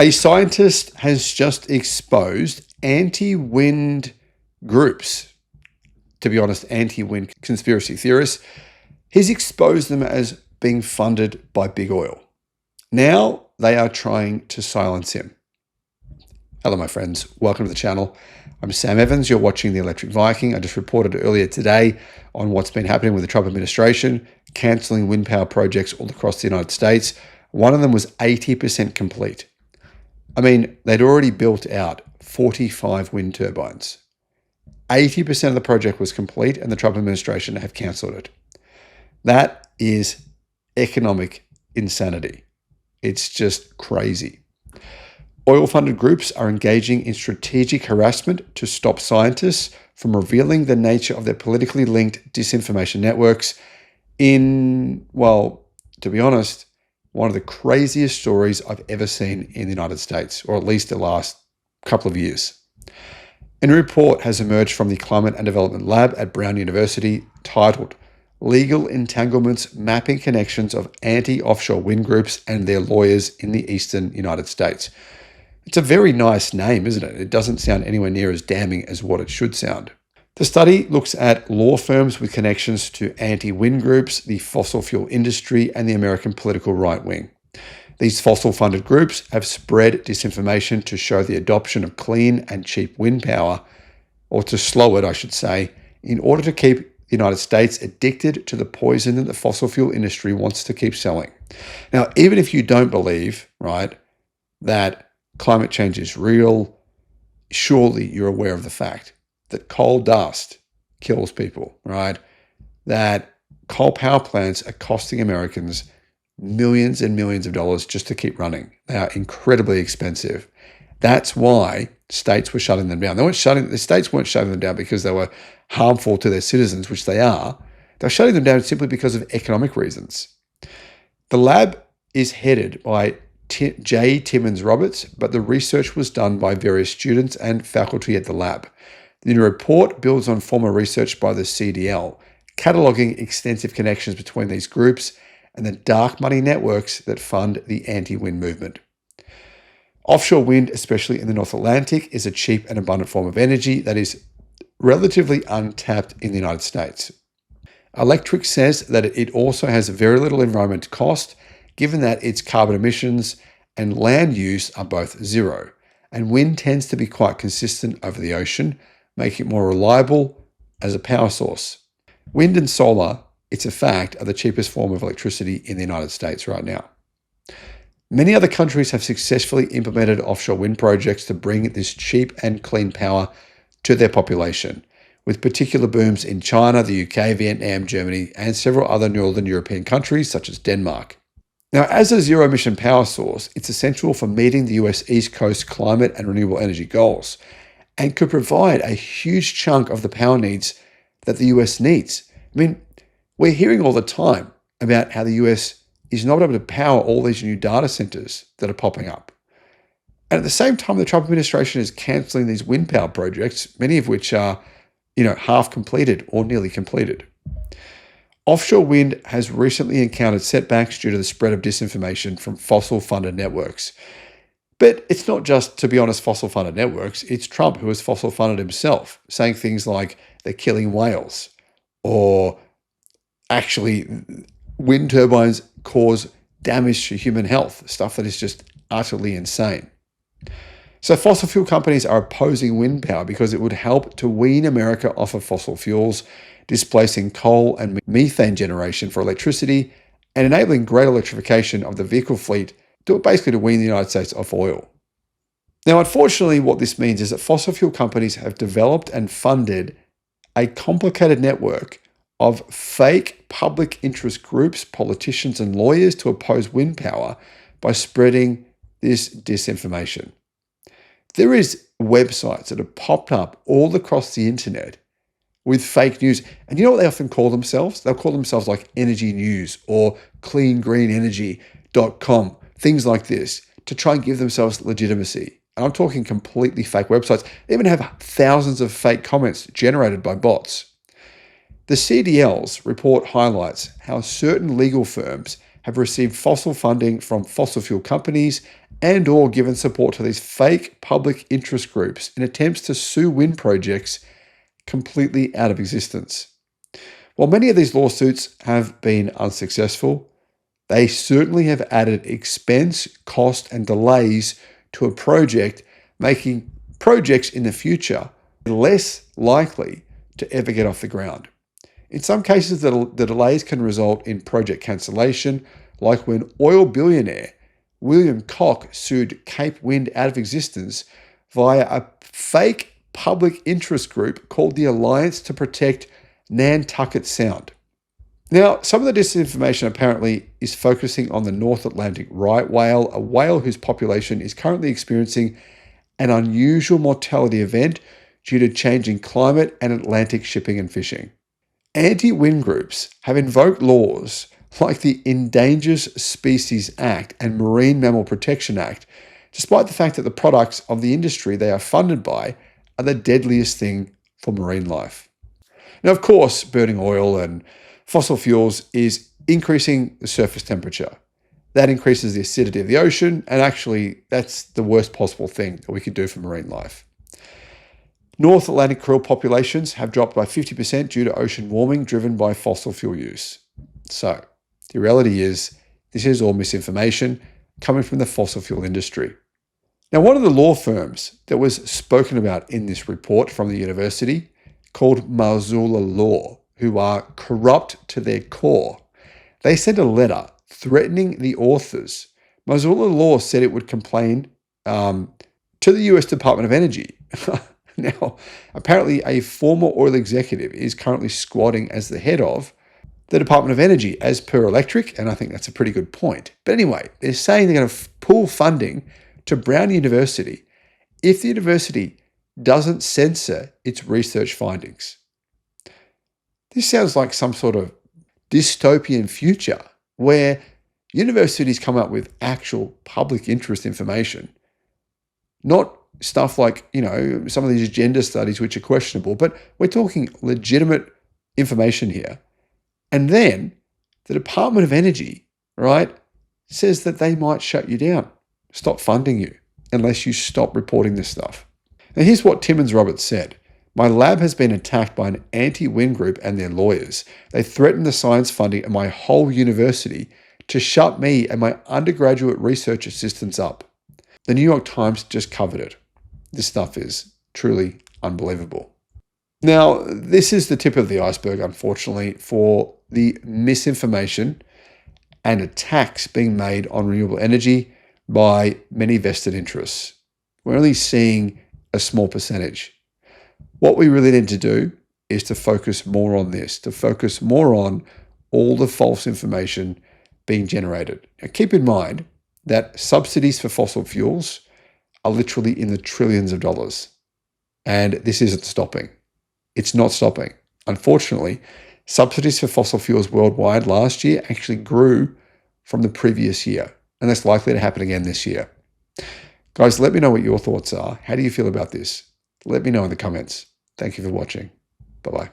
A scientist has just exposed anti-wind groups, to be honest, anti-wind conspiracy theorists. He's exposed them as being funded by big oil. Now they are trying to silence him. Hello, my friends. Welcome to the channel. I'm Sam Evans. You're watching The Electric Viking. I just reported earlier today on what's been happening with the Trump administration, cancelling wind power projects all across the United States. One of them was 80% complete. I mean, they'd already built out 45 wind turbines. 80% of the project was complete, and the Trump administration have cancelled it. That is economic insanity. It's just crazy. Oil-funded groups are engaging in strategic harassment to stop scientists from revealing the nature of their politically linked disinformation networks in, well, to be honest, one of the craziest stories I've ever seen in the United States, or at least the last couple of years. A new report has emerged from the Climate and Development Lab at Brown University titled Legal Entanglements Mapping Connections of Anti-Offshore Wind Groups and Their Lawyers in the Eastern United States. It's a very nice name, isn't it? It doesn't sound anywhere near as damning as what it should sound. The study looks at law firms with connections to anti-wind groups, the fossil fuel industry, and the American political right wing. These fossil-funded groups have spread disinformation to show the adoption of clean and cheap wind power, or to slow it, I should say, in order to keep the United States addicted to the poison that the fossil fuel industry wants to keep selling. Now, even if you don't believe, right, that climate change is real, surely you're aware of the fact that coal dust kills people, right? That coal power plants are costing Americans millions and millions of dollars just to keep running. They are incredibly expensive. That's why states were shutting them down. The states weren't shutting them down because they were harmful to their citizens, which they are. They're shutting them down simply because of economic reasons. The lab is headed by J. Timmons Roberts, but the research was done by various students and faculty at the lab. The new report builds on former research by the CDL, cataloguing extensive connections between these groups and the dark money networks that fund the anti-wind movement. Offshore wind, especially in the North Atlantic, is a cheap and abundant form of energy that is relatively untapped in the United States. Electric says that it also has very little environmental cost, given that its carbon emissions and land use are both zero, and wind tends to be quite consistent over the ocean, making it more reliable as a power source. Wind and solar, it's a fact, are the cheapest form of electricity in the United States right now. Many other countries have successfully implemented offshore wind projects to bring this cheap and clean power to their population, with particular booms in China, the UK, Vietnam, Germany, and several other Northern European countries such as Denmark. Now, as a zero-emission power source, it's essential for meeting the US East Coast climate and renewable energy goals, and could provide a huge chunk of the power needs that the US needs. I mean, we're hearing all the time about how the US is not able to power all these new data centers that are popping up. And at the same time, the Trump administration is canceling these wind power projects, many of which are, half completed or nearly completed. Offshore wind has recently encountered setbacks due to the spread of disinformation from fossil-funded networks. But it's not just, to be honest, fossil-funded networks. It's Trump who is fossil-funded himself, saying things like they're killing whales, or actually wind turbines cause damage to human health, stuff that is just utterly insane. So fossil fuel companies are opposing wind power because it would help to wean America off of fossil fuels, displacing coal and methane generation for electricity and enabling greater electrification of the vehicle fleet to wean the United States off oil. Now, unfortunately, what this means is that fossil fuel companies have developed and funded a complicated network of fake public interest groups, politicians, and lawyers to oppose wind power by spreading this disinformation. There is websites that have popped up all across the internet with fake news. And you know what they often call themselves? They'll call themselves like Energy News or cleangreenenergy.com, things like this, to try and give themselves legitimacy. And I'm talking completely fake websites. They even have thousands of fake comments generated by bots. The CDL's report highlights how certain legal firms have received fossil funding from fossil fuel companies and or given support to these fake public interest groups in attempts to sue wind projects completely out of existence. While many of these lawsuits have been unsuccessful, they certainly have added expense, cost, and delays to a project, making projects in the future less likely to ever get off the ground. In some cases, the delays can result in project cancellation, like when oil billionaire William Koch sued Cape Wind out of existence via a fake public interest group called the Alliance to Protect Nantucket Sound. Now, some of the disinformation apparently is focusing on the North Atlantic right whale, a whale whose population is currently experiencing an unusual mortality event due to changing climate and Atlantic shipping and fishing. Anti-wind groups have invoked laws like the Endangered Species Act and Marine Mammal Protection Act, despite the fact that the products of the industry they are funded by are the deadliest thing for marine life. Now, of course, burning oil and fossil fuels is increasing the surface temperature. That increases the acidity of the ocean, and actually, that's the worst possible thing that we could do for marine life. North Atlantic krill populations have dropped by 50% due to ocean warming driven by fossil fuel use. So, the reality is, this is all misinformation coming from the fossil fuel industry. Now, one of the law firms that was spoken about in this report from the university, called Missoula Law, who are corrupt to their core, they sent a letter threatening the authors. Missoula Law said it would complain to the US Department of Energy. Now, apparently a former oil executive is currently squatting as the head of the Department of Energy as per Electric, and I think that's a pretty good point. But anyway, they're saying they're going to pull funding to Brown University if the university doesn't censor its research findings. This sounds like some sort of dystopian future where universities come up with actual public interest information, not stuff like, some of these gender studies which are questionable, but we're talking legitimate information here. And then the Department of Energy, right, says that they might shut you down, stop funding you, unless you stop reporting this stuff. Now, here's what Timmons Roberts said. My lab has been attacked by an anti-wind group and their lawyers. They threatened the science funding at my whole university to shut me and my undergraduate research assistants up. The New York Times just covered it. This stuff is truly unbelievable. Now, this is the tip of the iceberg, unfortunately, for the misinformation and attacks being made on renewable energy by many vested interests. We're only seeing a small percentage. What we really need to do is to focus more on this, to focus more on all the false information being generated. Now, keep in mind that subsidies for fossil fuels are literally in the trillions of dollars. And this isn't stopping. It's not stopping. Unfortunately, subsidies for fossil fuels worldwide last year actually grew from the previous year. And that's likely to happen again this year. Guys, let me know what your thoughts are. How do you feel about this? Let me know in the comments. Thank you for watching. Bye-bye.